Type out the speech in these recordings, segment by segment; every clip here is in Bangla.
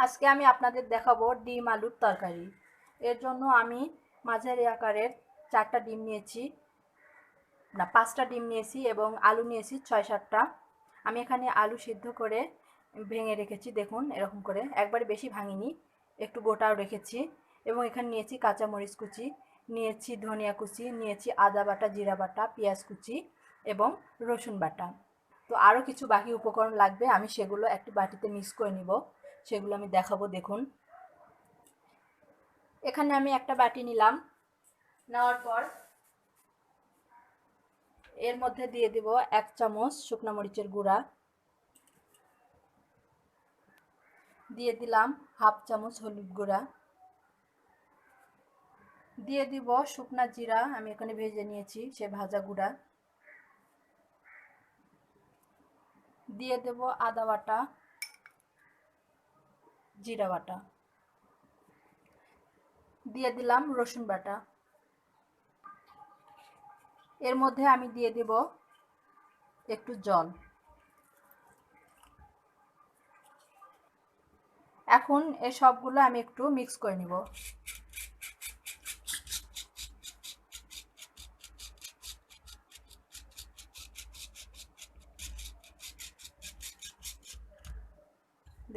আজকে আমি আপনাদের দেখাবো ডিম আলুর তরকারি। এর জন্য আমি মাঝারি আকারের 4টা ডিম নিয়েছি, না 5টা ডিম নিয়েছি এবং আলু নিয়েছি 6-7টা। আমি এখানে আলু সিদ্ধ করে ভেঙে রেখেছি, দেখুন এরকম করে, একবারে বেশি ভাঙিনি, একটু গোটাও রেখেছি। এবং এখানে নিয়েছি কাঁচামরিচ কুচি, নিয়েছি ধনিয়া কুচি, নিয়েছি আদা বাটা, জিরা বাটা, পেঁয়াজ কুচি এবং রসুন বাটা। তো আরও কিছু বাকি উপকরণ লাগবে, আমি সেগুলো একটি বাটিতে মিক্স করে নিব, সেগুলো আমি দেখাবো। দেখুন এখানে আমি একটা বাটি নিলাম, নেওয়ার পর এর মধ্যে দিয়ে দিব 1 চামচ শুকনো মরিচের গুঁড়া, দিয়ে দিলাম হাফ চামচ হলুদ গুঁড়া, দিয়ে দিব শুকনা জিরা, আমি এখানে ভেজে নিয়েছি সে ভাজা গুঁড়া, দিয়ে দেব আদা বাটা, জিরা বাটা, দিয়ে দিলাম রসুন বাটা। এর মধ্যে আমি দিয়ে দেব একটু জল। এখন এই সবগুলো আমি একটু মিক্স করে নিব।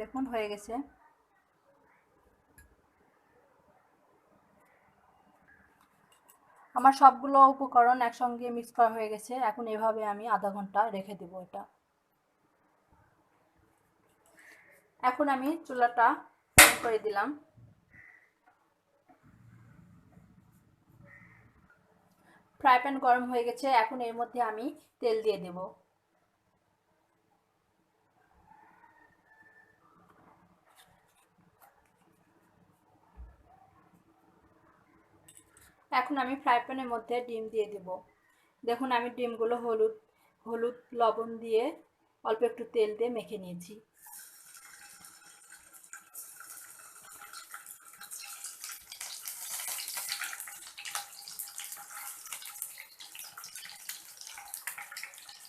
দেখুন হয়ে গেছে। আমার সবগুলো উপকরণ একসঙ্গে মিক্স করা হয়ে গেছে। এখন এভাবে আমি আধা ঘন্টা রেখে দেব এটা। এখন আমি চুলাটা অন করে দিলাম। ফ্রাই প্যান গরম হয়ে গেছে, এখন এর মধ্যে আমি তেল দিয়ে দেব। এখন আমি ফ্রাই প্যানের মধ্যে ডিম দিয়ে দেব। দেখুন আমি ডিমগুলো হলুদ হলুদ লবণ দিয়ে অল্প একটু তেল দিয়ে মেখে নিয়েছি।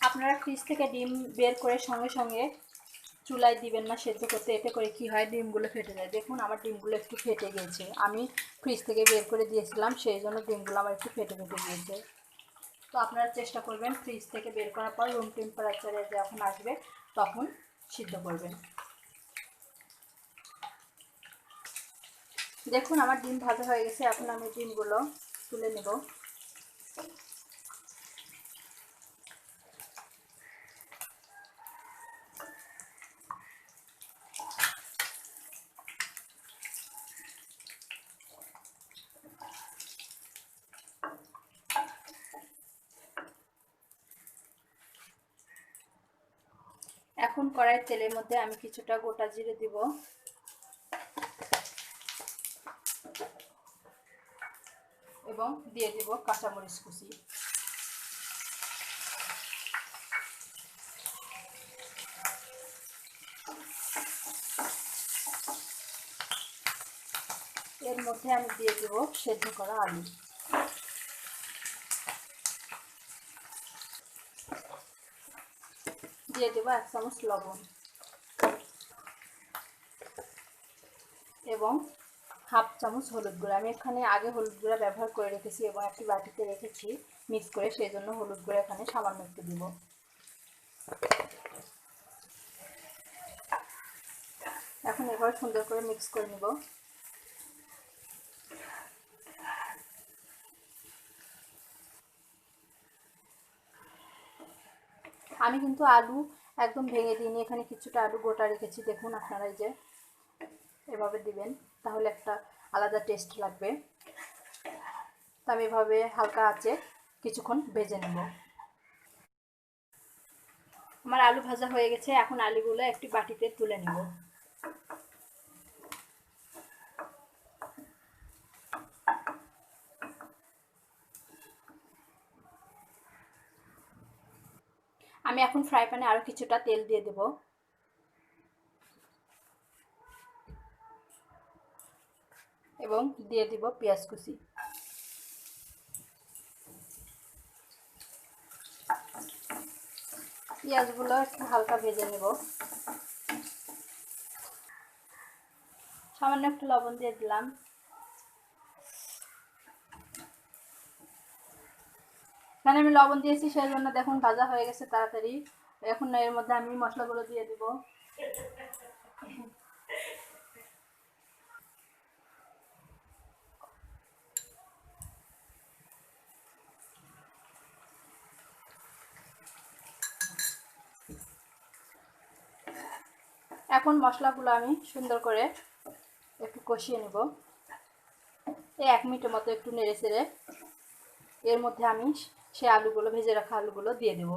আপনারা ফ্রিজ থেকে ডিম বের করে সঙ্গে সঙ্গে চুলায় দিবেন না সেদ্ধ করতে, এতে করে কি হয় ডিমগুলো ফেটে যায়। দেখুন আমার ডিমগুলো একটু ফেটে গিয়েছে, আমি ফ্রিজ থেকে বের করে দিয়েছিলাম, সেই জন্য ডিমগুলো আমার একটু ফেটে গিয়েছে। তো আপনারা চেষ্টা করবেন ফ্রিজ থেকে বের করার পর রুম টেম্পারেচারে যখন আসবে তখন সিদ্ধ করবেন। দেখুন আমার ডিম ভাজা হয়ে গেছে, এখন আমি ডিমগুলো তুলে নেব। এখন কড়াই তেলের মধ্যে আমি কিছুটা গোটা জিরে দিব এবং দিয়ে দিব কাঁচামরিচ কুচি। এর মধ্যে আমি দিয়ে দেব সেদ্ধ করা আলু, দিয়ে দেব 1 চামচ লবণ এবং হাফ চামচ হলুদ গুঁড়া। আমি এখানে আগে হলুদ গুঁড়া ব্যবহার করে রেখেছি এবং একটি বাটিতে রেখেছি মিক্স করে, সেই জন্য হলুদ গুঁড়া এখানে সামান্য একটু দিব। এখন এবার সুন্দর করে মিক্স করে নিব। আমি কিন্তু আলু একদম ভেঙে দিইনি, এখানে কিছুটা আলু গোটা রেখেছি। দেখুন আপনারা এই যে এভাবে দিবেন, তাহলে একটা আলাদা টেস্ট লাগবে। তো আমি এভাবে হালকা আঁচে কিছুক্ষণ ভেজে নেব। আমার আলু ভাজা হয়ে গেছে, এখন আলুগুলো একটি বাটিতে তুলে নেব। আমি এখন ফ্রাই প্যানে আরও কিছুটা তেল দিয়ে দেব এবং দিয়ে দিব পেঁয়াজ কুচি। পেঁয়াজগুলো একটু হালকা ভেজে নেব। সামান্য একটু লবণ দিয়ে দিলাম। এখানে আমি লবণ দিয়েছি, সেই জন্য দেখুন ভাজা হয়ে গেছে তাড়াতাড়ি। এখন এর মধ্যে আমি মশলাগুলো দিয়ে দিব। এখন মশলাগুলো আমি সুন্দর করে একটু কষিয়ে নেব। এই 1 মিনিটের মতো একটু নেড়ে চেড়ে এর মধ্যে আমি সে আলুগুলো, ভেজে রাখা আলুগুলো দিয়ে দেব।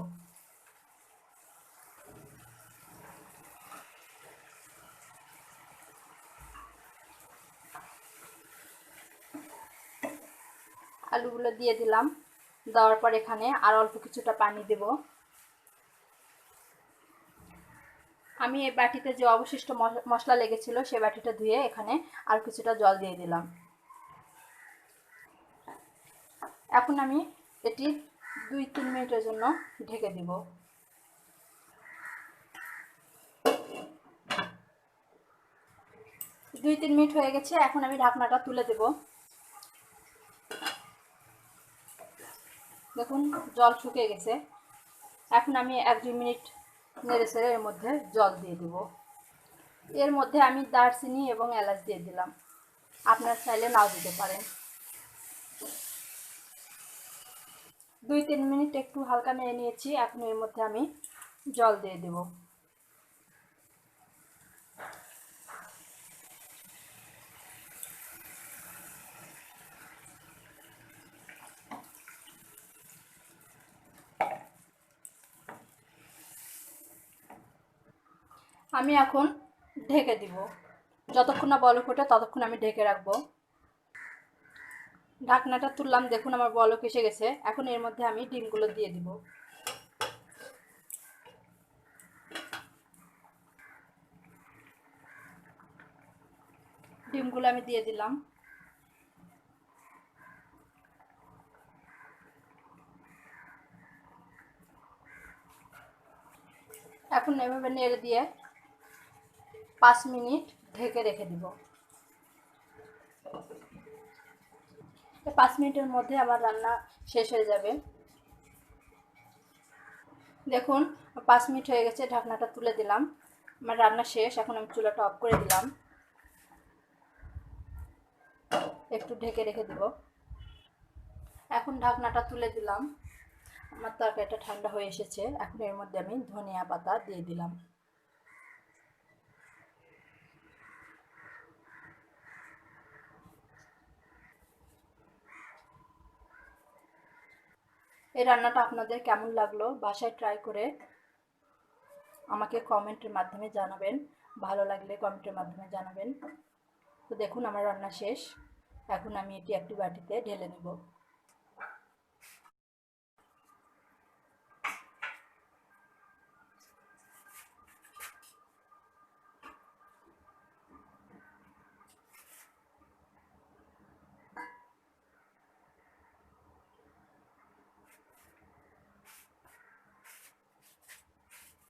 আলুগুলো দিয়ে দিলাম। দেওয়ার পর এখানে আর অল্প কিছুটা পানি দেব। আমি এই বাটিতে যে অবশিষ্ট মশলা লেগেছিল সে বাটিটা ধুয়ে এখানে আর কিছুটা জল দিয়ে দিলাম। এখন আমি এটি 2-3 মিনিটের জন্য ঢেকে দিব। 2-3 মিনিট হয়ে গেছে, এখন আমি ঢাকনাটা তুলে দেব। দেখুন জল শুকিয়ে গেছে। এখন আমি 1-2 মিনিট নেড়ে চেড়ে এর মধ্যে জল দিয়ে দেব। এর মধ্যে আমি দারচিনি এবং এলাচ দিয়ে দিলাম, আপনার চাইলে নাও দিতে পারেন। 2-3 মিনিট একটু হালকা নেড়ে নিয়েছি, এখন এর মধ্যে আমি জল দিয়ে দেব। আমি এখন ঢেকে দিব। যতক্ষণ না বলক ওঠে ততক্ষণ আমি ঢেকে রাখবো। ঢাকনাটা তুললাম, দেখুন আমার বলক এসে গেছে। এখন এর মধ্যে আমি ডিমগুলো দিয়ে দিব। ডিমগুলো আমি দিয়ে দিলাম। এখন এভাবে নেড়ে দিয়ে 5 মিনিট ঢেকে রেখে দিব। 5 মিনিটের মধ্যে আমার রান্না শেষ হয়ে যাবে। দেখুন 5 মিনিট হয়ে গেছে, ঢাকনাটা তুলে দিলাম। আমার রান্না শেষ। এখন আমি চুলাটা অফ করে দিলাম, একটু ঢেকে রেখে দিব। এখন ঢাকনাটা তুলে দিলাম। আমার তরকারিটা ঠান্ডা হয়ে এসেছে। এখন এর মধ্যে আমি ধনিয়া পাতা দিয়ে দিলাম। এই রান্নাটা আপনাদের কেমন লাগলো বাসায় ট্রাই করে আমাকে কমেন্টের মাধ্যমে জানাবেন। ভালো লাগলে কমেন্টের মাধ্যমে জানাবেন। তো দেখুন আমার রান্না শেষ। এখন আমি এটি একটি বাটিতে ঢেলে নেব।